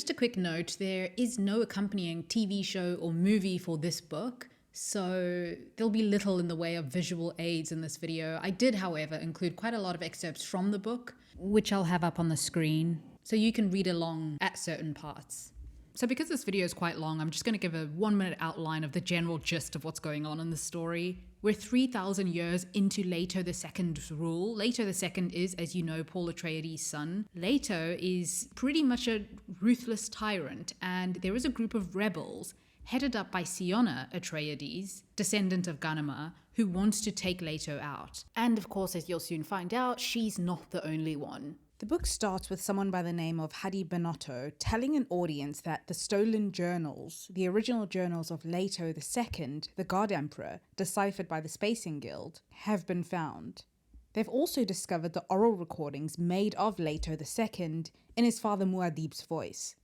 Just a quick note, there is no accompanying TV show or movie for this book, so there'll be little in the way of visual aids in this video. I did, however, include quite a lot of excerpts from the book, which I'll have up on the screen, so you can read along at certain parts. So because this video is quite long, I'm just going to give a 1-minute outline of the general gist of what's going on in the story. We're 3,000 years into Leto II's rule. Leto II is, as you know, Paul Atreides' son. Leto is pretty much a ruthless tyrant, and there is a group of rebels headed up by Siona Atreides, descendant of Ganima, who wants to take Leto out. And of course, as you'll soon find out, she's not the only one. The book starts with someone by the name of Hadi Benotto telling an audience that the stolen journals, the original journals of Leto II, the God Emperor, deciphered by the Spacing Guild, have been found. They've also discovered the oral recordings made of Leto II in his father Muad'Dib's voice.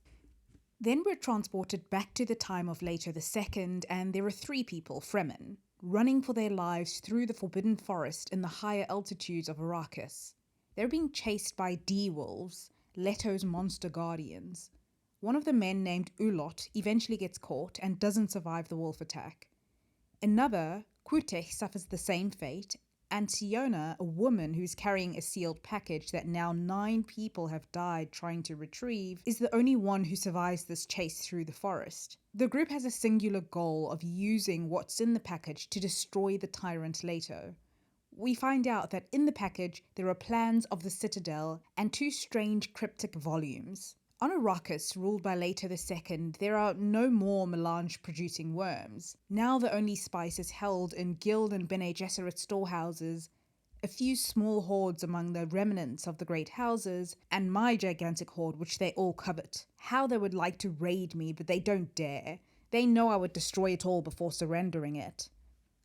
Then we're transported back to the time of Leto II, and there are 3 people, Fremen, running for their lives through the Forbidden Forest in the higher altitudes of Arrakis. They're being chased by D-wolves, Leto's monster guardians. One of the men, named Ulot, eventually gets caught and doesn't survive the wolf attack. Another, Kutech, suffers the same fate, and Siona, a woman who's carrying a sealed package that now 9 people have died trying to retrieve, is the only one who survives this chase through the forest. The group has a singular goal of using what's in the package to destroy the tyrant Leto. We find out that in the package there are plans of the Citadel and 2 strange cryptic volumes. On Arrakis, ruled by Leto II, there are no more melange-producing worms. Now the only spice is held in Guild and Bene Gesserit storehouses, a few small hoards among the remnants of the great houses, and my gigantic hoard which they all covet. How they would like to raid me, but they don't dare. They know I would destroy it all before surrendering it.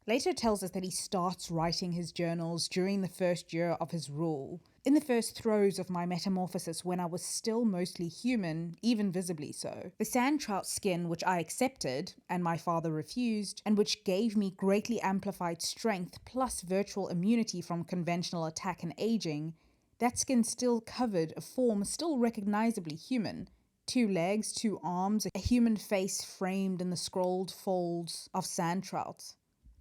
Leto tells us that he starts writing his journals during the first year of his rule, in the first throes of my metamorphosis when I was still mostly human, even visibly so. The sand trout skin which I accepted, and my father refused, and which gave me greatly amplified strength plus virtual immunity from conventional attack and aging, that skin still covered a form still recognizably human. 2 legs, 2 arms, a human face framed in the scrolled folds of sand trout.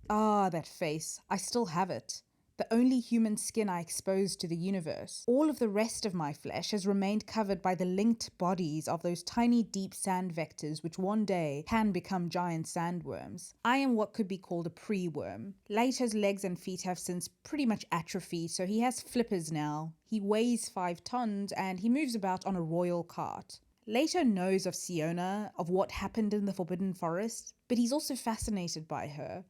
Ah, that face. I still have it. The only human skin I exposed to the universe. All of the rest of my flesh has remained covered by the linked bodies of those tiny deep sand vectors which one day can become giant sandworms. I am what could be called a pre-worm. Leto's legs and feet have since pretty much atrophied, so he has flippers now. He weighs 5 tons and he moves about on a royal cart. Leto knows of Siona, of what happened in the Forbidden Forest, but he's also fascinated by her.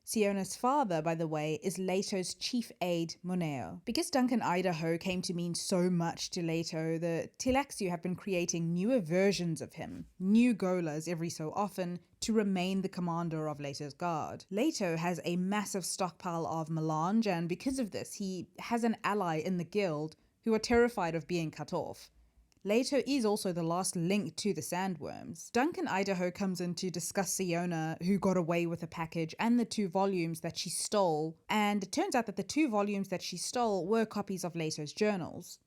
Siona's father, by the way, is Leto's chief aide, Moneo. Because Duncan, Idaho came to mean so much to Leto, the Tleilaxu have been creating newer versions of him, new Golas every so often, to remain the commander of Leto's guard. Leto has a massive stockpile of melange, and because of this, he has an ally in the guild who are terrified of being cut off. Leto is also the last link to the sandworms. Duncan, Idaho comes in to discuss Siona, who got away with the package, and the 2 volumes that she stole, and it turns out that the 2 volumes that she stole were copies of Leto's journals.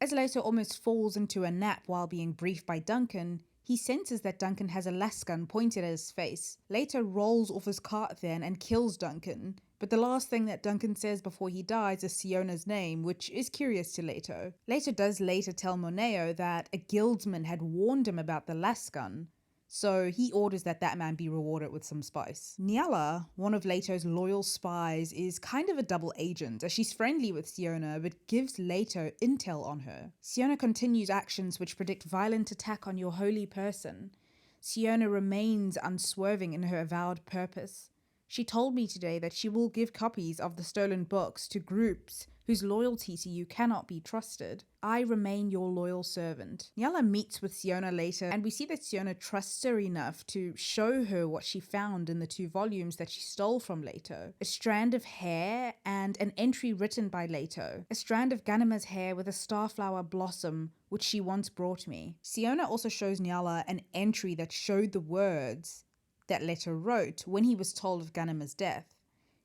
As Leto almost falls into a nap while being briefed by Duncan, he senses that Duncan has a lasgun pointed at his face. Leto rolls off his cart then and kills Duncan, but the last thing that Duncan says before he dies is Siona's name, which is curious to Leto. Leto does later tell Moneo that a guildsman had warned him about the lasgun, so he orders that that man be rewarded with some spice. Nyala, one of Leto's loyal spies, is kind of a double agent, as she's friendly with Siona but gives Leto intel on her. Siona continues actions which predict violent attack on your holy person. Siona remains unswerving in her avowed purpose. She told me today that she will give copies of the stolen books to groups whose loyalty to you cannot be trusted. I remain your loyal servant. Nyala meets with Siona later, and we see that Siona trusts her enough to show her what she found in the 2 volumes that she stole from Leto. A strand of hair and an entry written by Leto. A strand of Ganima's hair with a starflower blossom, which she once brought me. Siona also shows Nyala an entry that showed the words that Leto wrote when he was told of Ganima's death.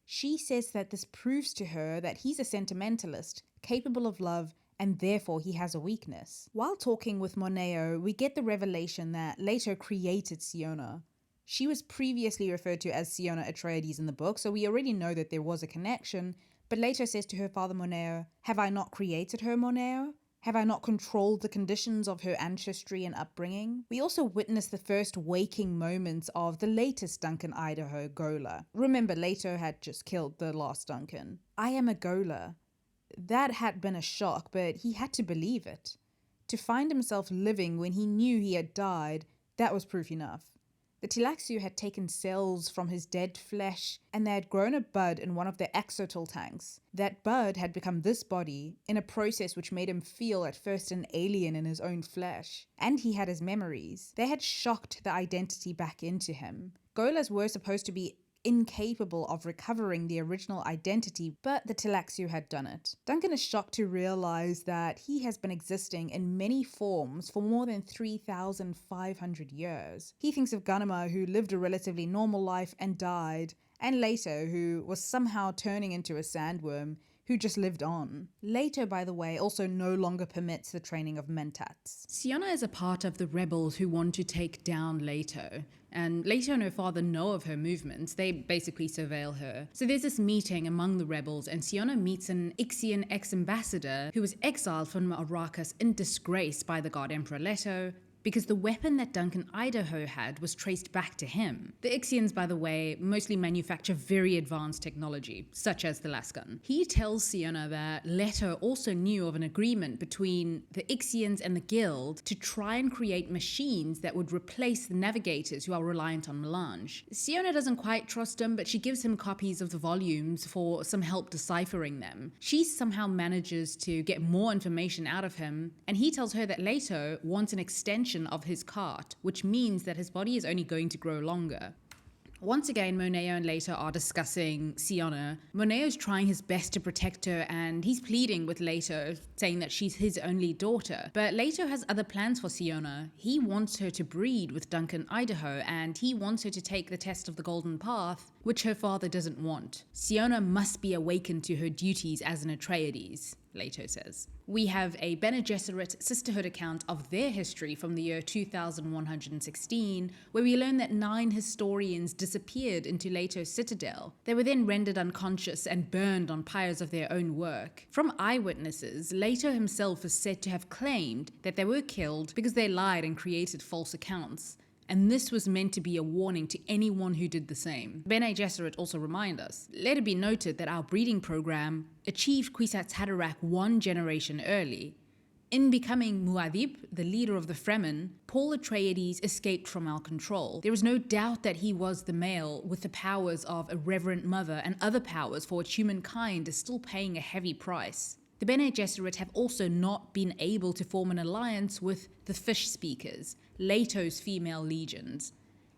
She says that this proves to her that he's a sentimentalist, capable of love and therefore he has a weakness. While talking with Moneo, we get the revelation that Leto created Siona. She was previously referred to as Siona Atreides in the book, so we already know that there was a connection, but Leto says to her father Moneo, "Have I not created her, Moneo? Have I not controlled the conditions of her ancestry and upbringing?" We also witness the first waking moments of the latest Duncan Idaho, Gola. Remember, Leto had just killed the last Duncan. "I am a Gola." That had been a shock, but he had to believe it. To find himself living when he knew he had died, that was proof enough. The Tleilaxu had taken cells from his dead flesh, and they had grown a bud in one of their axotal tanks. That bud had become this body, in a process which made him feel at first an alien in his own flesh. And he had his memories. They had shocked the identity back into him. Golas were supposed to be incapable of recovering the original identity, but the Tleilaxu had done it. Duncan is shocked to realize that he has been existing in many forms for more than 3,500 years. He thinks of Ganima, who lived a relatively normal life and died, and Leto, who was somehow turning into a sandworm, who just lived on. Leto, by the way, also no longer permits the training of mentats. Siona is a part of the rebels who want to take down Leto, and Leto and her father know of her movements. They basically surveil her. So there's this meeting among the rebels, and Siona meets an Ixian ex-ambassador who was exiled from Arrakis in disgrace by the God Emperor Leto, because the weapon that Duncan Idaho had was traced back to him. The Ixians, by the way, mostly manufacture very advanced technology, such as the lasgun. He tells Siona that Leto also knew of an agreement between the Ixians and the Guild to try and create machines that would replace the navigators who are reliant on melange. Siona doesn't quite trust him, but she gives him copies of the volumes for some help deciphering them. She somehow manages to get more information out of him, and he tells her that Leto wants an extension of his cart, which means that his body is only going to grow longer. Once again, Moneo and Leto are discussing Siona. Moneo's trying his best to protect her, and he's pleading with Leto, saying that she's his only daughter. But Leto has other plans for Siona. He wants her to breed with Duncan Idaho, and he wants her to take the test of the Golden Path, which her father doesn't want. Siona must be awakened to her duties as an Atreides, Leto says. We have a Bene Gesserit sisterhood account of their history from the year 2116, where we learn that 9 historians disappeared into Leto's citadel. They were then rendered unconscious and burned on pyres of their own work. From eyewitnesses, Leto himself is said to have claimed that they were killed because they lied and created false accounts. And this was meant to be a warning to anyone who did the same. Bene Gesserit also remind us, let it be noted that our breeding program achieved Kwisatz Haderach 1 generation early. In becoming Muad'Dib, the leader of the Fremen, Paul Atreides escaped from our control. There is no doubt that he was the male with the powers of a reverent mother and other powers for which humankind is still paying a heavy price. The Bene Gesserit have also not been able to form an alliance with the Fish Speakers, Leto's female legions.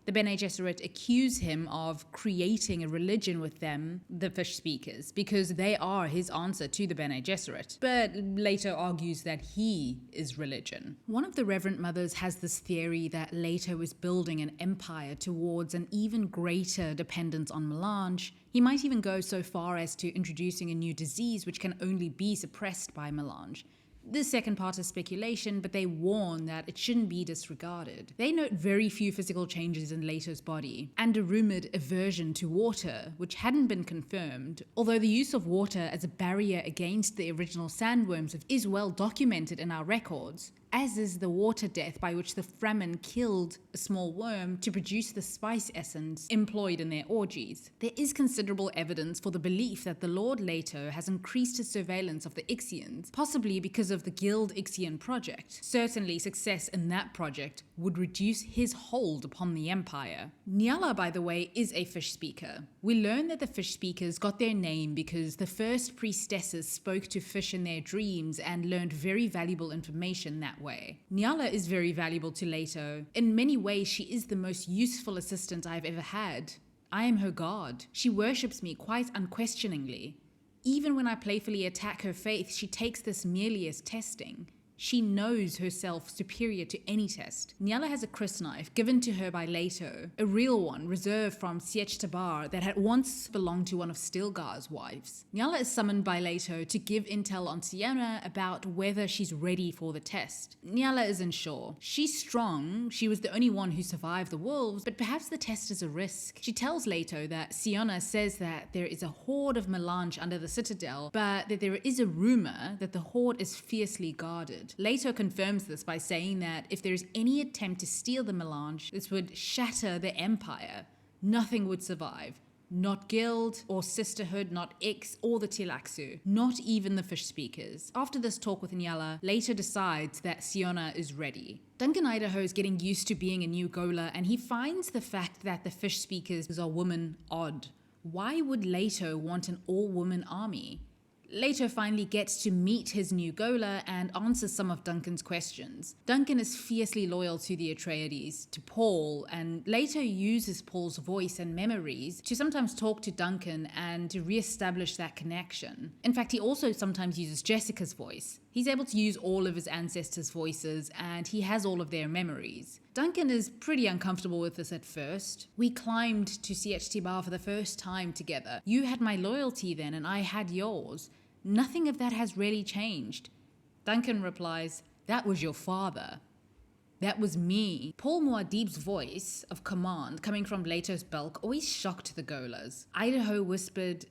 The Bene Gesserit accuse him of creating a religion with them, the Fish Speakers, because they are his answer to the Bene Gesserit. But Leto argues that he is religion. One of the Reverend Mothers has this theory that Leto is building an empire towards an even greater dependence on melange. He might even go so far as to introducing a new disease which can only be suppressed by melange. This second part is speculation, but they warn that it shouldn't be disregarded. They note very few physical changes in Leto's body, and a rumored aversion to water, which hadn't been confirmed, although the use of water as a barrier against the original sandworms is well documented in our records, as is the water death by which the Fremen killed a small worm to produce the spice essence employed in their orgies. There is considerable evidence for the belief that the Lord Leto has increased his surveillance of the Ixians, possibly because of the Guild Ixian project. Certainly, success in that project would reduce his hold upon the Empire. Nyala, by the way, is a fish speaker. We learn that the fish speakers got their name because the first priestesses spoke to fish in their dreams and learned very valuable information that way. Nyala is very valuable to Leto. In many ways, she is the most useful assistant I've ever had. I am her god. She worships me quite unquestioningly. Even when I playfully attack her faith, she takes this merely as testing. She knows herself superior to any test. Nyala has a crysknife given to her by Leto, a real one reserved from Sietch Tabr that had once belonged to one of Stilgar's wives. Nyala is summoned by Leto to give intel on Siona about whether she's ready for the test. Nyala isn't sure. She's strong, she was the only one who survived the wolves, but perhaps the test is a risk. She tells Leto that Siona says that there is a horde of melange under the citadel, but that there is a rumor that the horde is fiercely guarded. Leto confirms this by saying that if there is any attempt to steal the melange, this would shatter the empire. Nothing would survive. Not Guild or Sisterhood, not X or the Tleilaxu, not even the fish speakers. After this talk with Nyala, Leto decides that Siona is ready. Duncan Idaho is getting used to being a new Gola, and he finds the fact that the fish speakers are women odd. Why would Leto want an all-woman army? Leto finally gets to meet his new Gola and answers some of Duncan's questions. Duncan is fiercely loyal to the Atreides, to Paul, and Leto uses Paul's voice and memories to sometimes talk to Duncan and to re-establish that connection. In fact, he also sometimes uses Jessica's voice. He's able to use all of his ancestors' voices, and he has all of their memories. Duncan is pretty uncomfortable with this at first. We climbed to Sietch Tabr for the first time together. You had my loyalty then, and I had yours. Nothing of that has really changed. Duncan replies, "That was your father. That was me." Paul Muad'Dib's voice of command coming from Leto's bulk always shocked the Golas. Idaho whispered,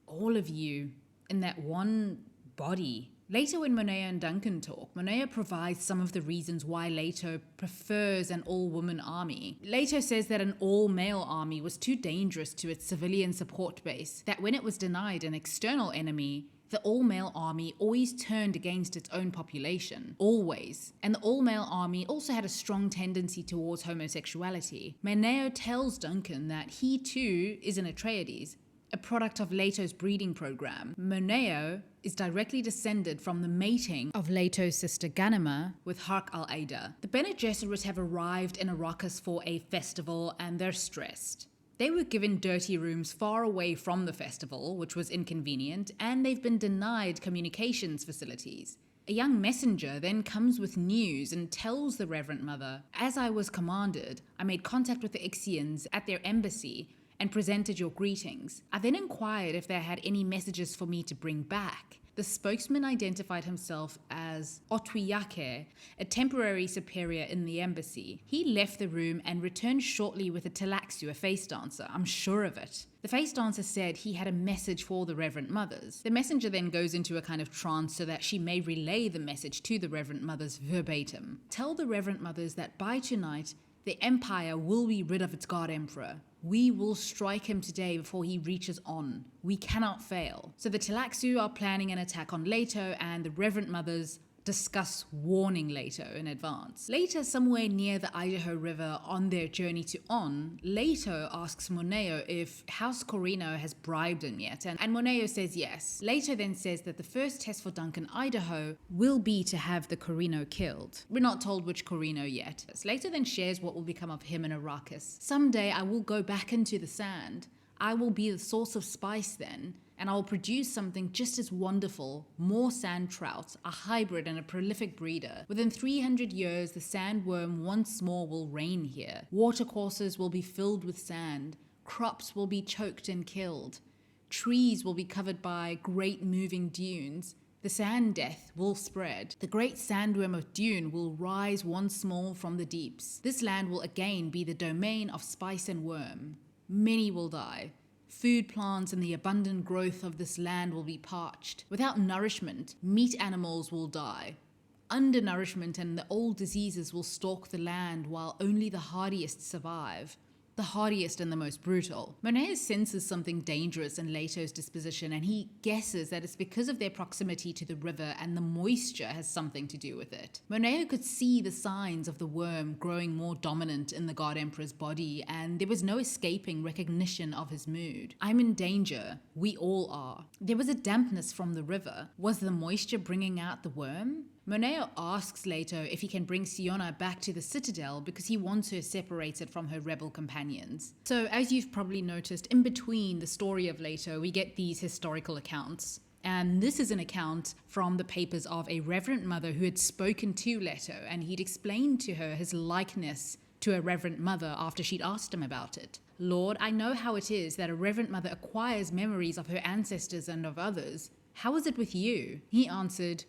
"All of you, in that one body." Later when Moneo and Duncan talk, Moneo provides some of the reasons why Leto prefers an all-woman army. Leto says that an all-male army was too dangerous to its civilian support base, that when it was denied an external enemy, the all-male army always turned against its own population. Always. And the all-male army also had a strong tendency towards homosexuality. Moneo tells Duncan that he too is an Atreides, a product of Leto's breeding program. Moneo is directly descended from the mating of Leto's sister Ganima with Hark al-Ada. The Bene Gesserit have arrived in Arrakis for a festival and they're stressed. They were given dirty rooms far away from the festival, which was inconvenient, and they've been denied communications facilities. A young messenger then comes with news and tells the Reverend Mother, "As I was commanded, I made contact with the Ixians at their embassy and presented your greetings. I then inquired if they had any messages for me to bring back." The spokesman identified himself as Otwiyake, a temporary superior in the embassy. He left the room and returned shortly with a Tleilaxu, a face dancer. I'm sure of it. The face dancer said he had a message for the Reverend Mothers. The messenger then goes into a kind of trance so that she may relay the message to the Reverend Mothers verbatim. Tell the Reverend Mothers that by tonight, the Empire will be rid of its God Emperor. We will strike him today before he reaches on. We cannot fail. So the Tleilaxu are planning an attack on Leto, and the Reverend Mothers discuss warning Leto in advance. Later, somewhere near the Idaho River on their journey to On, Leto asks Moneo if House Corrino has bribed him yet, and Moneo says yes. Leto then says that the first test for Duncan Idaho will be to have the Corrino killed. We're not told which Corrino yet. Leto then shares what will become of him in Arrakis. "Someday I will go back into the sand. I will be the source of spice then, and I will produce something just as wonderful, more sand trout, a hybrid and a prolific breeder. Within 300 years, the sandworm once more will reign here. Watercourses will be filled with sand. Crops will be choked and killed. Trees will be covered by great moving dunes. The sand death will spread. The great sandworm of Dune will rise once more from the deeps. This land will again be the domain of spice and worm. Many will die. Food plants and the abundant growth of this land will be parched. Without nourishment, meat animals will die. Undernourishment and the old diseases will stalk the land while only the hardiest survive. The hardiest and the most brutal." Moneo senses something dangerous in Leto's disposition, and he guesses that it's because of their proximity to the river and the moisture has something to do with it. Moneo could see the signs of the worm growing more dominant in the God Emperor's body, and there was no escaping recognition of his mood. "I'm in danger. We all are." There was a dampness from the river. Was the moisture bringing out the worm? Moneo asks Leto if he can bring Siona back to the Citadel because he wants her separated from her rebel companions. So, as you've probably noticed, in between the story of Leto, we get these historical accounts. And this is an account from the papers of a reverend mother who had spoken to Leto, and he'd explained to her his likeness to a reverend mother after she'd asked him about it. Lord, I know how it is that a reverend mother acquires memories of her ancestors and of others. How is it with you? He answered,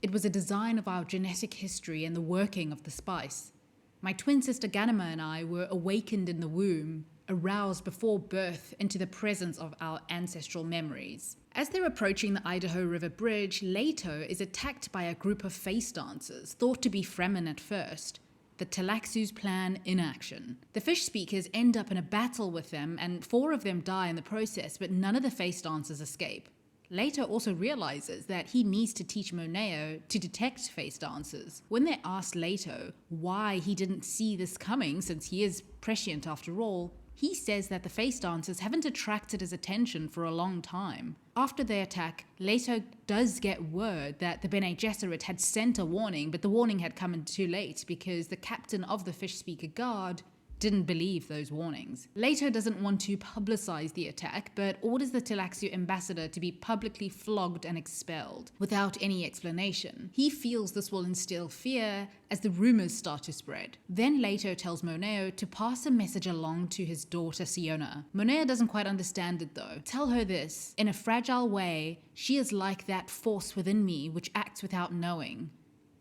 it was a design of our genetic history and the working of the spice. My twin sister Ganima and I were awakened in the womb, aroused before birth into the presence of our ancestral memories. As they're approaching the Idaho River Bridge, Leto is attacked by a group of face dancers, thought to be Fremen at first. The Tleilaxu's plan in action. The fish speakers end up in a battle with them, and 4 of them die in the process, but none of the face dancers escape. Leto also realizes that he needs to teach Moneo to detect face dancers. When they asked Leto why he didn't see this coming, since he is prescient after all, he says that the face dancers haven't attracted his attention for a long time. After their attack, Leto does get word that the Bene Gesserit had sent a warning, but the warning had come in too late because the captain of the fish speaker guard didn't believe those warnings. Leto doesn't want to publicize the attack, but orders the Tleilaxu ambassador to be publicly flogged and expelled, without any explanation. He feels this will instill fear as the rumors start to spread. Then Leto tells Moneo to pass a message along to his daughter Siona. Moneo doesn't quite understand it though. Tell her this, in a fragile way, she is like that force within me which acts without knowing.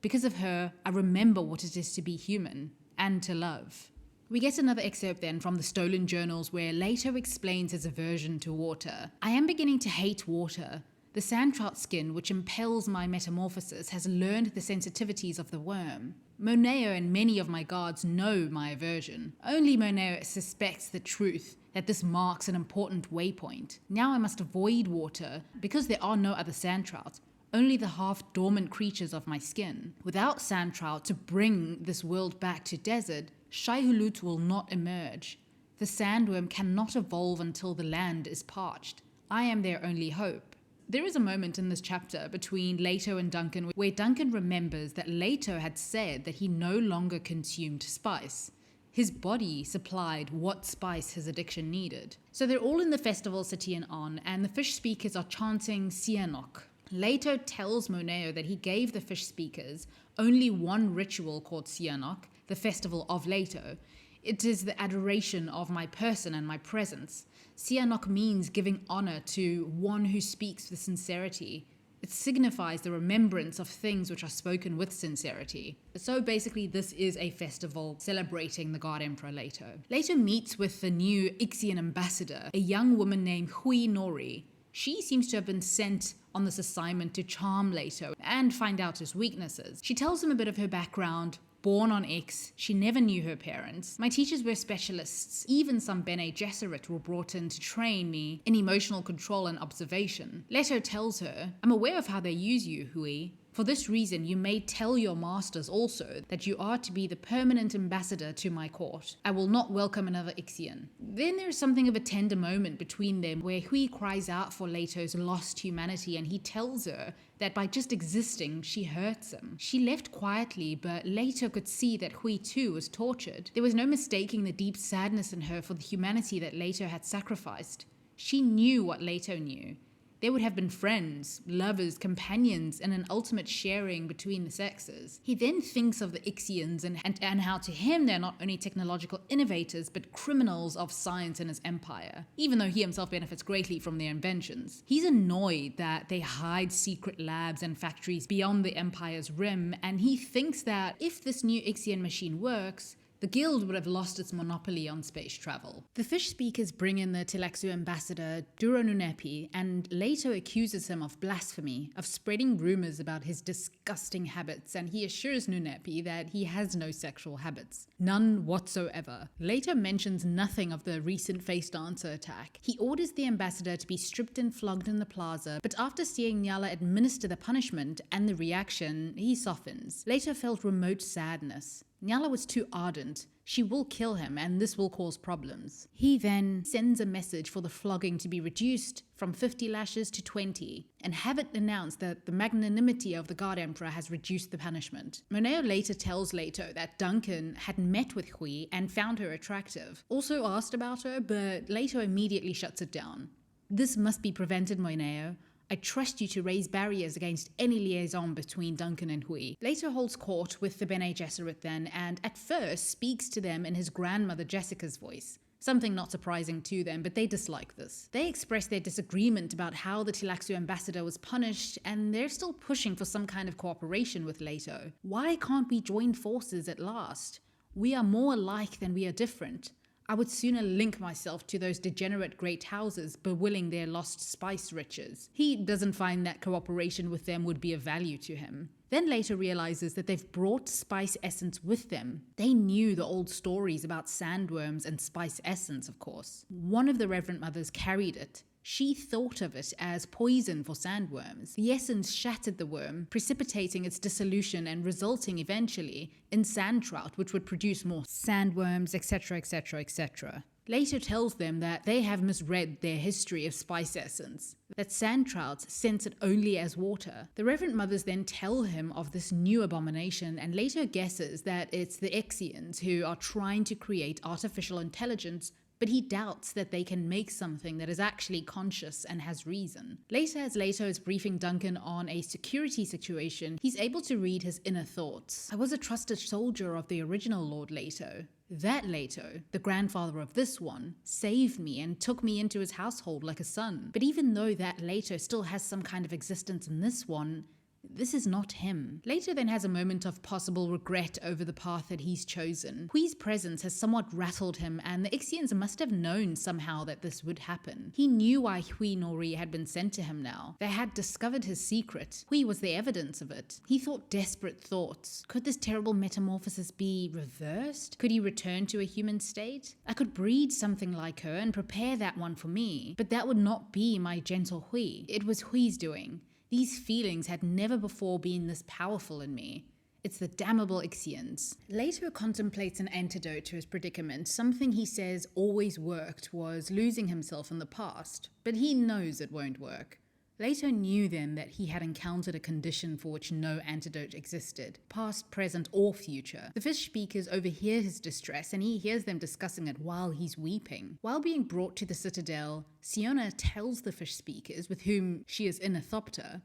Because of her, I remember what it is to be human, and to love. We get another excerpt then from the stolen journals where Leto explains his aversion to water. I am beginning to hate water. The sand trout skin, which impels my metamorphosis, has learned the sensitivities of the worm. Moneo and many of my guards know my aversion. Only Moneo suspects the truth, that this marks an important waypoint. Now I must avoid water, because there are no other sand trout. Only the half-dormant creatures of my skin. Without sand trout to bring this world back to desert, Shai-Hulud will not emerge. The sandworm cannot evolve until the land is parched. I am their only hope. There is a moment in this chapter between Leto and Duncan where Duncan remembers that Leto had said that he no longer consumed spice. His body supplied what spice his addiction needed. So they're all in the festival city and on, and the fish speakers are chanting Sihanouk. Leto tells Moneo that he gave the fish speakers only one ritual called Sihanouk, the festival of Leto. It is the adoration of my person and my presence. Sihanouk means giving honor to one who speaks with sincerity. It signifies the remembrance of things which are spoken with sincerity. So basically this is a festival celebrating the god emperor Leto. Leto meets with the new Ixian ambassador, a young woman named Hui Nori. She seems to have been sent on this assignment to charm Leto and find out his weaknesses. She tells him a bit of her background. Born on X, she never knew her parents. My teachers were specialists. Even some Bene Gesserit were brought in to train me in emotional control and observation. Leto tells her, I'm aware of how they use you, Hui. For this reason, you may tell your masters also that you are to be the permanent ambassador to my court. I will not welcome another Ixian. Then there is something of a tender moment between them where Hui cries out for Leto's lost humanity, and he tells her that by just existing, she hurts him. She left quietly, but Leto could see that Hui too was tortured. There was no mistaking the deep sadness in her for the humanity that Leto had sacrificed. She knew what Leto knew. They would have been friends, lovers, companions, and an ultimate sharing between the sexes. He then thinks of the Ixians and how to him they're not only technological innovators, but criminals of science in his empire, even though he himself benefits greatly from their inventions. He's annoyed that they hide secret labs and factories beyond the empire's rim, and he thinks that if this new Ixian machine works, the guild would have lost its monopoly on space travel. The fish speakers bring in the Tleilaxu ambassador, Duro Nunepi, and Leto accuses him of blasphemy, of spreading rumors about his disgusting habits, and he assures Nunepi that he has no sexual habits. None whatsoever. Leto mentions nothing of the recent face dancer attack. He orders the ambassador to be stripped and flogged in the plaza, but after seeing Nyala administer the punishment and the reaction, he softens. Leto felt remote sadness. Nyala was too ardent. She will kill him, and this will cause problems. He then sends a message for the flogging to be reduced from 50 lashes to 20, and have it announced that the magnanimity of the God Emperor has reduced the punishment. Moneo later tells Leto that Duncan had met with Hui and found her attractive. Also asked about her, but Leto immediately shuts it down. This must be prevented, Moneo. I trust you to raise barriers against any liaison between Duncan and Hui. Leto holds court with the Bene Gesserit then, and at first speaks to them in his grandmother Jessica's voice. Something not surprising to them, but they dislike this. They express their disagreement about how the Tleilaxu ambassador was punished, and they're still pushing for some kind of cooperation with Leto. Why can't we join forces at last? We are more alike than we are different. I would sooner link myself to those degenerate great houses, bewilling their lost spice riches. He doesn't find that cooperation with them would be of value to him. Then Leto realizes that they've brought spice essence with them. They knew the old stories about sandworms and spice essence, of course. One of the Reverend Mothers carried it. She thought of it as poison for sandworms. The essence shattered the worm, precipitating its dissolution and resulting eventually in sand trout, which would produce more sandworms, etc., etc., etc. Leto tells them that they have misread their history of spice essence, that sand trouts sense it only as water. The Reverend Mothers then tell him of this new abomination, and Leto guesses that it's the Ixians who are trying to create artificial intelligence, but he doubts that they can make something that is actually conscious and has reason. Later, as Leto is briefing Duncan on a security situation, he's able to read his inner thoughts. I was a trusted soldier of the original Lord Leto. That Leto, the grandfather of this one, saved me and took me into his household like a son. But even though that Leto still has some kind of existence in this one, this is not him. Leto then has a moment of possible regret over the path that he's chosen. Hui's presence has somewhat rattled him, and the Ixians must have known somehow that this would happen. He knew why Hui Nori had been sent to him now. They had discovered his secret. Hui was the evidence of it. He thought desperate thoughts. Could this terrible metamorphosis be reversed? Could he return to a human state? I could breed something like her and prepare that one for me, but that would not be my gentle Hui. It was Hui's doing. These feelings had never before been this powerful in me. It's the damnable Ixians. Leto contemplates an antidote to his predicament. Something he says always worked was losing himself in the past, but he knows it won't work. Leto knew then that he had encountered a condition for which no antidote existed, past, present, or future. The fish speakers overhear his distress, and he hears them discussing it while he's weeping. While being brought to the citadel, Siona tells the fish speakers, with whom she is in a thopter,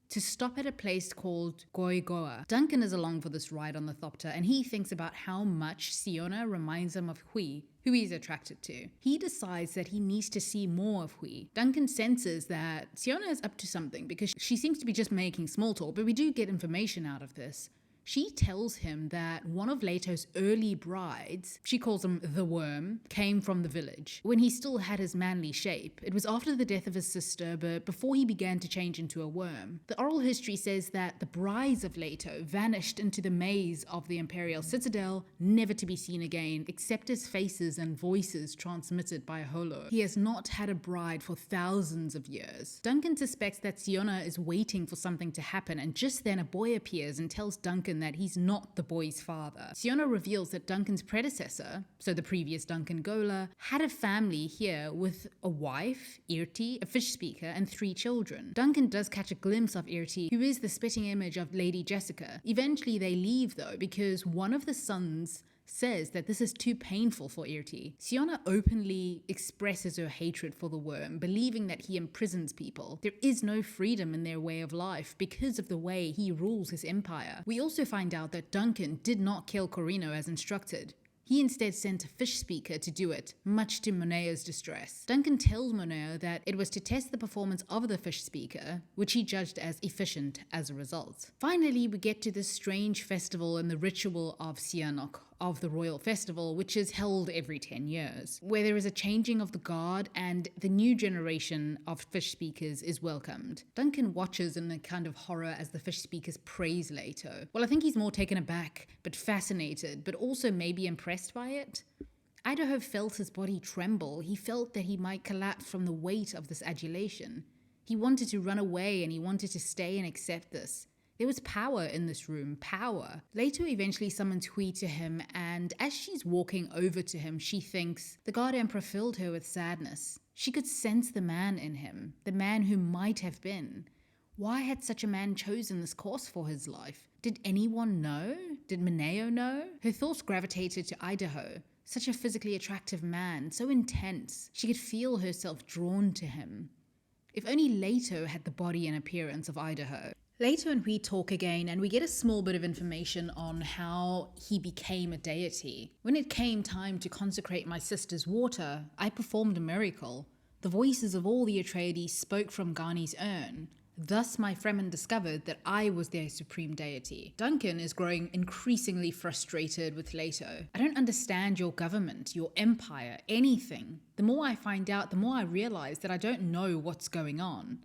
to stop at a place called Goigoa. Duncan is along for this ride on the thopter, and he thinks about how much Siona reminds him of Hui, who he's attracted to. He decides that he needs to see more of Hui. Duncan senses that Siona is up to something because she seems to be just making small talk, but we do get information out of this. She tells him that one of Leto's early brides, she calls him the Worm, came from the village when he still had his manly shape. It was after the death of his sister, but before he began to change into a worm. The oral history says that the brides of Leto vanished into the maze of the Imperial Citadel, never to be seen again, except as faces and voices transmitted by a holo. He has not had a bride for thousands of years. Duncan suspects that Siona is waiting for something to happen, and just then a boy appears and tells Duncan that he's not the boy's father. Siona reveals that Duncan's predecessor, so the previous Duncan Gola, had a family here with a wife, Irti, a fish speaker, and 3 children. Duncan does catch a glimpse of Irti, who is the spitting image of Lady Jessica. Eventually they leave though, because one of the sons says that this is too painful for Irti. Siona openly expresses her hatred for the worm, believing that he imprisons people. There is no freedom in their way of life because of the way he rules his empire. We also find out that Duncan did not kill Corino as instructed. He instead sent a fish speaker to do it, much to Moneo's distress. Duncan tells Moneo that it was to test the performance of the fish speaker, which he judged as efficient as a result. Finally, we get to this strange festival and the ritual of Sihanouk, of the royal festival, which is held every 10 years, where there is a changing of the guard and the new generation of fish speakers is welcomed. Duncan watches in a kind of horror as the fish speakers praise Leto. Well, I think he's more taken aback, but fascinated, but also maybe impressed by it. Idaho felt his body tremble. He felt that he might collapse from the weight of this adulation. He wanted to run away and he wanted to stay and accept this. There was power in this room, power. Leto eventually summons Hui to him, and as she's walking over to him, she thinks the God Emperor filled her with sadness. She could sense the man in him, the man who might have been. Why had such a man chosen this course for his life? Did anyone know? Did Moneo know? Her thoughts gravitated to Idaho. Such a physically attractive man, so intense. She could feel herself drawn to him. If only Leto had the body and appearance of Idaho. Leto and we talk again, and we get a small bit of information on how he became a deity. When it came time to consecrate my sister's water, I performed a miracle. The voices of all the Atreides spoke from Gani's urn. Thus my Fremen discovered that I was their supreme deity. Duncan is growing increasingly frustrated with Leto. I don't understand your government, your empire, anything. The more I find out, the more I realize that I don't know what's going on.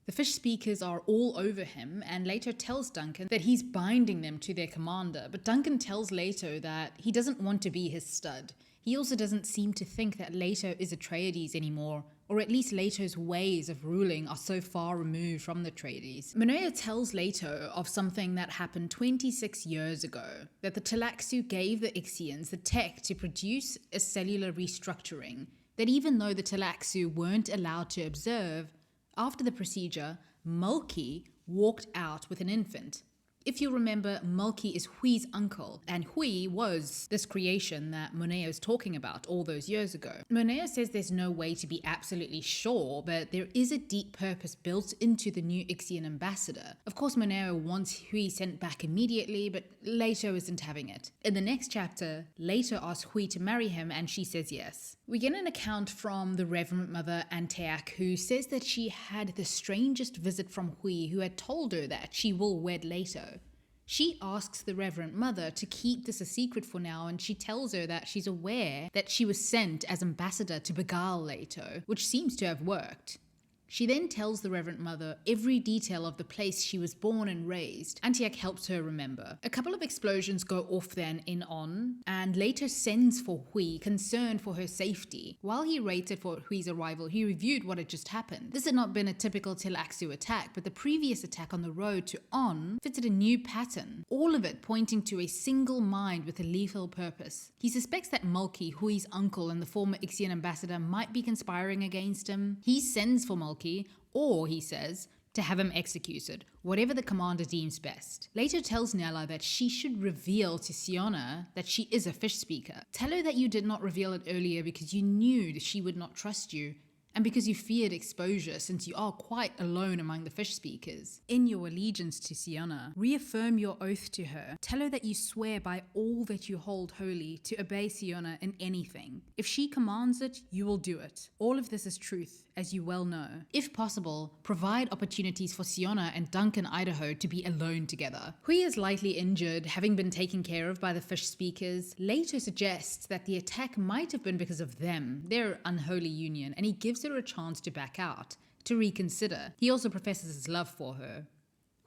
The fish speakers are all over him, and Leto tells Duncan that he's binding them to their commander, but Duncan tells Leto that he doesn't want to be his stud. He also doesn't seem to think that Leto is Atreides anymore, or at least Leto's ways of ruling are so far removed from the Atreides. Moneo tells Leto of something that happened 26 years ago, that the Tleilaxu gave the Ixians the tech to produce a cellular restructuring, that even though the Tleilaxu weren't allowed to observe, after the procedure, Mulkey walked out with an infant. If you remember, Mulkey is Hui's uncle, and Hui was this creation that Moneo is talking about all those years ago. Moneo says there's no way to be absolutely sure, but there is a deep purpose built into the new Ixian ambassador. Of course, Moneo wants Hui sent back immediately, but Leto isn't having it. In the next chapter, Leto asks Hui to marry him, and she says yes. We get an account from the Reverend Mother Anteak, who says that she had the strangest visit from Hui, who had told her that she will wed Leto. She asks the Reverend Mother to keep this a secret for now, and she tells her that she's aware that she was sent as ambassador to beguile Leto, which seems to have worked. She then tells the Reverend Mother every detail of the place she was born and raised. Anteak helps her remember. A couple of explosions go off then in On, and Leto sends for Hui, concerned for her safety. While he waited for Hui's arrival, he reviewed what had just happened. This had not been a typical Tleilaxu attack, but the previous attack on the road to On fitted a new pattern, all of it pointing to a single mind with a lethal purpose. He suspects that Mulkey, Hui's uncle and the former Ixian ambassador, might be conspiring against him. He sends for Mulkey, or, he says, to have him executed, whatever the commander deems best. Leto tells Nyala that she should reveal to Siona that she is a fish speaker. Tell her that you did not reveal it earlier because you knew that she would not trust you, and because you feared exposure since you are quite alone among the fish speakers. In your allegiance to Siona, reaffirm your oath to her. Tell her that you swear by all that you hold holy to obey Siona in anything. If she commands it, you will do it. All of this is truth, as you well know. If possible, provide opportunities for Siona and Duncan, Idaho to be alone together. Hui is lightly injured, having been taken care of by the fish speakers. Leto suggests that the attack might have been because of them, their unholy union, and he gives her a chance to back out, to reconsider. He also professes his love for her.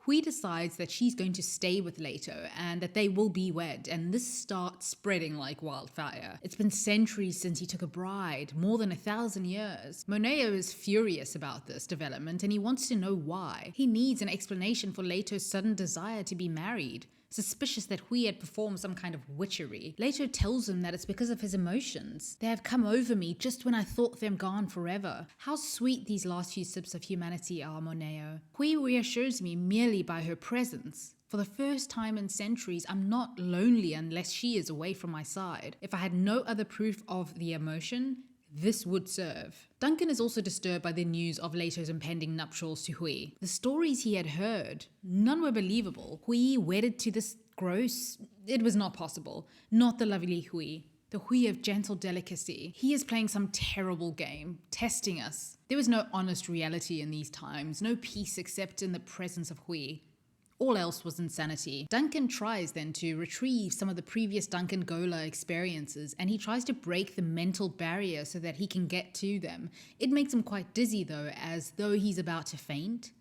Hui decides that she's going to stay with Leto and that they will be wed, and this starts spreading like wildfire. It's been centuries since he took a bride, more than 1,000 years. Moneo is furious about this development and he wants to know why. He needs an explanation for Leto's sudden desire to be married. Suspicious that Hui had performed some kind of witchery, Leto tells him that it's because of his emotions. They have come over me just when I thought them gone forever. How sweet these last few sips of humanity are, Moneo. Hui reassures me merely by her presence. For the first time in centuries, I'm not lonely unless she is away from my side. If I had no other proof of the emotion, this would serve. Duncan is also disturbed by the news of Leto's impending nuptials to Hui. The stories he had heard, none were believable. Hui wedded to this gross... It was not possible. Not the lovely Hui. The Hui of gentle delicacy. He is playing some terrible game, testing us. There was no honest reality in these times, no peace except in the presence of Hui. All else was insanity. Duncan tries then to retrieve some of the previous Duncan Gola experiences, and he tries to break the mental barrier so that he can get to them. It makes him quite dizzy though, as though he's about to faint.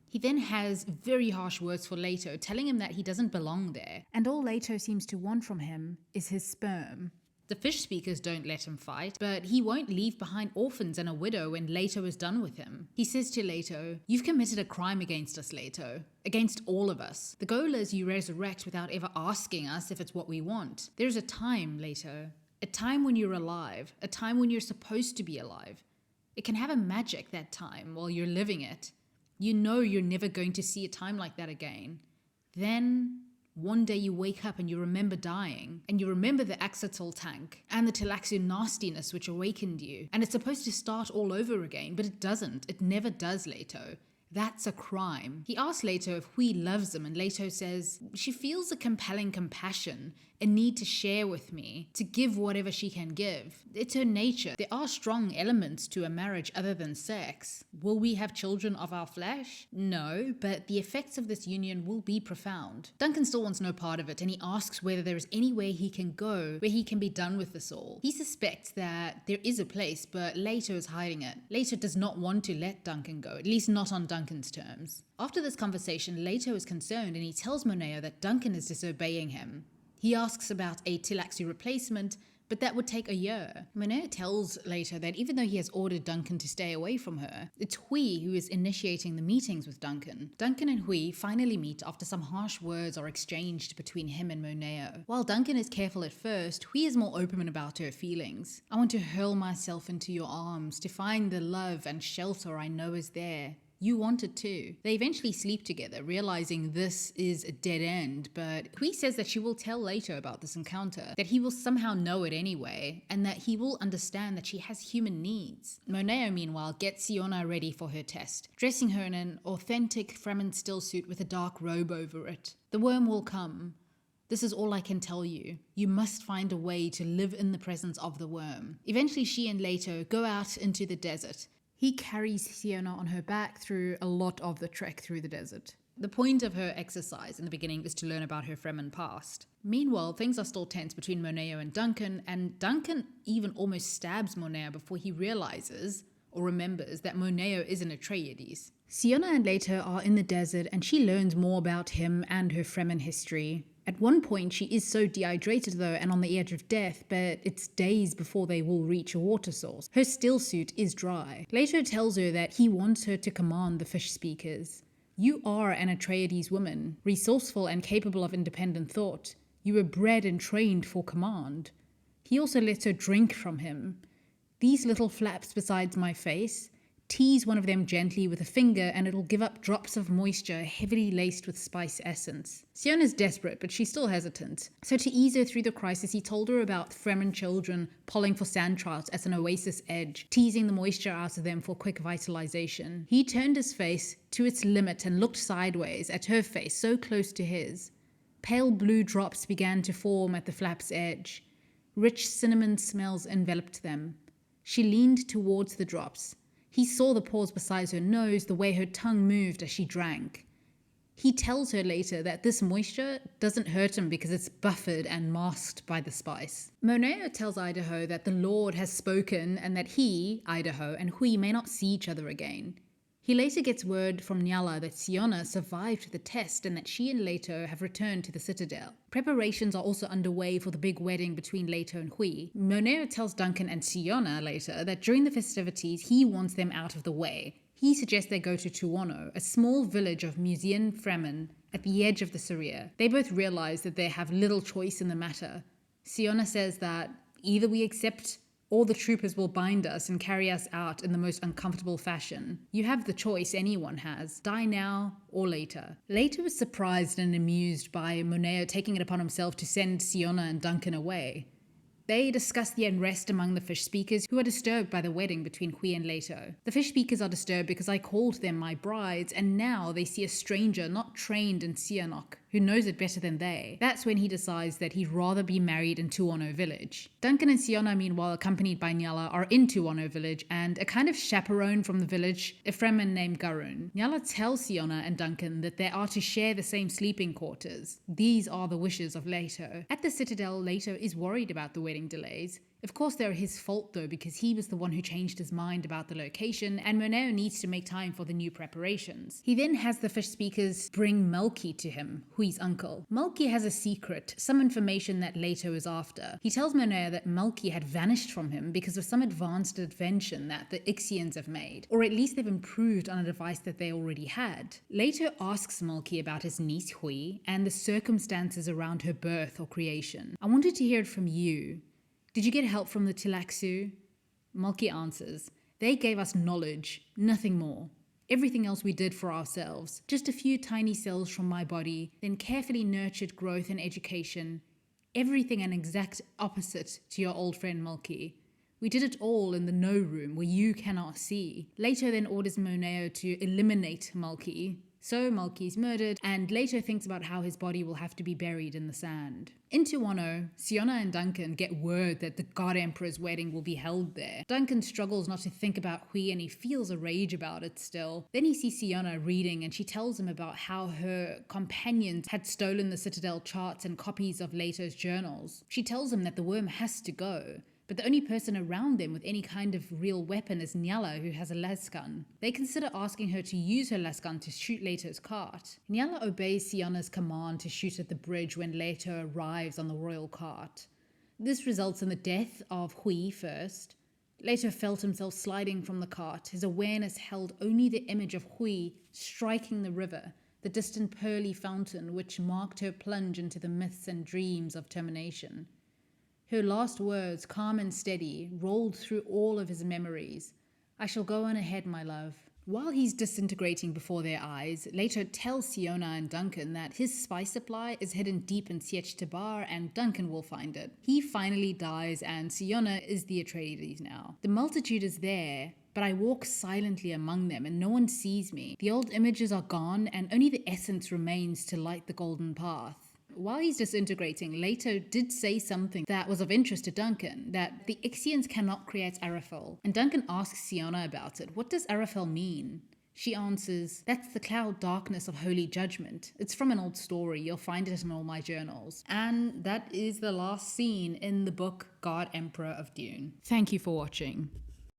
He then has very harsh words for Leto, telling him that he doesn't belong there, and all Leto seems to want from him is his sperm. The fish speakers don't let him fight, but he won't leave behind orphans and a widow when Leto is done with him. He says to Leto, "You've committed a crime against us, Leto. Against all of us. The Golas you resurrect without ever asking us if it's what we want. There's a time, Leto. A time when you're alive. A time when you're supposed to be alive. It can have a magic, that time, while you're living it. You know you're never going to see a time like that again. Then, One day you wake up and you remember dying, and you remember the Axatal tank and the Tleilaxu nastiness which awakened you, and it's supposed to start all over again, but it doesn't. It never does, Leto. That's a crime. He asks Leto if Hui loves him, and Leto says she feels a compelling compassion, a need to share with me, to give whatever she can give. It's her nature. There are strong elements to a marriage other than sex. Will we have children of our flesh? No, but the effects of this union will be profound. Duncan still wants no part of it, and he asks whether there is any way he can go, where he can be done with this all. He suspects that there is a place, but Leto is hiding it. Leto does not want to let Duncan go, at least not on Duncan's terms. After this conversation, Leto is concerned, and he tells Moneo that Duncan is disobeying him. He asks about a Tleilaxu replacement, but that would take a year. Moneo tells Leto that even though he has ordered Duncan to stay away from her, it's Hui who is initiating the meetings with Duncan. Duncan and Hui finally meet after some harsh words are exchanged between him and Moneo. While Duncan is careful at first, Hui is more open about her feelings. I want to hurl myself into your arms to find the love and shelter I know is there. You want it too. They eventually sleep together, realizing this is a dead end, but Hui says that she will tell Leto about this encounter, that he will somehow know it anyway, and that he will understand that she has human needs. Moneo, meanwhile, gets Siona ready for her test, dressing her in an authentic Fremen stillsuit with a dark robe over it. The worm will come. This is all I can tell you. You must find a way to live in the presence of the worm. Eventually, she and Leto go out into the desert. He carries Siona on her back through a lot of the trek through the desert. The point of her exercise in the beginning is to learn about her Fremen past. Meanwhile, things are still tense between Moneo and Duncan even almost stabs Moneo before he realizes or remembers that Moneo is an Atreides. Siona and Leto are in the desert, and she learns more about him and her Fremen history. At one point, she is so dehydrated though and on the edge of death, but it's days before they will reach a water source. Her stillsuit is dry. Leto tells her that he wants her to command the fish speakers. You are an Atreides woman, resourceful and capable of independent thought. You were bred and trained for command. He also lets her drink from him. These little flaps beside my face, tease one of them gently with a finger and it'll give up drops of moisture heavily laced with spice essence. Siona's desperate, but she's still hesitant. So to ease her through the crisis, he told her about Fremen children polling for sand trout at an oasis edge, teasing the moisture out of them for quick vitalization. He turned his face to its limit and looked sideways at her face so close to his. Pale blue drops began to form at the flap's edge. Rich cinnamon smells enveloped them. She leaned towards the drops. He saw the pores beside her nose, the way her tongue moved as she drank. He tells her later that this moisture doesn't hurt him because it's buffered and masked by the spice. Moneo tells Idaho that the Lord has spoken and that he, Idaho, and Hui may not see each other again. He later gets word from Nyala that Siona survived the test and that she and Leto have returned to the Citadel. Preparations are also underway for the big wedding between Leto and Hui. Moneo tells Duncan and Siona later that during the festivities he wants them out of the way. He suggests they go to Tuono, a small village of Musean Fremen at the edge of the Syria. They both realize that they have little choice in the matter. Siona says that either we accept or the troopers will bind us and carry us out in the most uncomfortable fashion. You have the choice anyone has. Die now or later. Leto is surprised and amused by Moneo taking it upon himself to send Siona and Duncan away. They discuss the unrest among the fish speakers who are disturbed by the wedding between Hui and Leto. The fish speakers are disturbed because I called them my brides, and now they see a stranger not trained in Sihanouk who knows it better than they. That's when he decides that he'd rather be married in Tuono village. Duncan and Siona, meanwhile, accompanied by Nyala, are in Tuono village, and a kind of chaperone from the village, a Fremen named Garun. Nyala tells Siona and Duncan that they are to share the same sleeping quarters. These are the wishes of Leto. At the Citadel, Leto is worried about the wedding delays. Of course, they're his fault though, because he was the one who changed his mind about the location, and Moneo needs to make time for the new preparations. He then has the fish speakers bring Melki to him, Hui's uncle. Melki has a secret, some information that Leto is after. He tells Moneo that Melki had vanished from him because of some advanced invention that the Ixians have made, or at least they've improved on a device that they already had. Leto asks Melki about his niece Hui and the circumstances around her birth or creation. I wanted to hear it from you. Did you get help from the Tleilaxu? Melki answers, they gave us knowledge, nothing more. Everything else we did for ourselves. Just a few tiny cells from my body, then carefully nurtured growth and education. Everything an exact opposite to your old friend Mulkey. We did it all in the no room where you cannot see. Leto then orders Moneo to eliminate Mulkey. So Mulkey's murdered, and Leto thinks about how his body will have to be buried in the sand. In Tuono, Siona and Duncan get word that the God Emperor's wedding will be held there. Duncan struggles not to think about Hui and he feels a rage about it still. Then he sees Siona reading and she tells him about how her companions had stolen the Citadel charts and copies of Leto's journals. She tells him that the worm has to go. But the only person around them with any kind of real weapon is Nyala, who has a lasgun. They consider asking her to use her lasgun to shoot Leto's cart. Nyala obeys Siona's command to shoot at the bridge when Leto arrives on the royal cart. This results in the death of Hui first. Leto felt himself sliding from the cart. His awareness held only the image of Hui striking the river, the distant pearly fountain which marked her plunge into the myths and dreams of termination. Her last words, calm and steady, rolled through all of his memories. I shall go on ahead, my love. While he's disintegrating before their eyes, Leto tells Siona and Duncan that his spice supply is hidden deep in Sietch Tabar and Duncan will find it. He finally dies and Siona is the Atreides now. The multitude is there, but I walk silently among them and no one sees me. The old images are gone and only the essence remains to light the golden path. While he's disintegrating, Leto did say something that was of interest to Duncan, that the Ixians cannot create Arafel. And Duncan asks Siona about it. What does Arafel mean? She answers, that's the cloud darkness of holy judgment. It's from an old story. You'll find it in all my journals. And that is the last scene in the book God Emperor of Dune. Thank you for watching.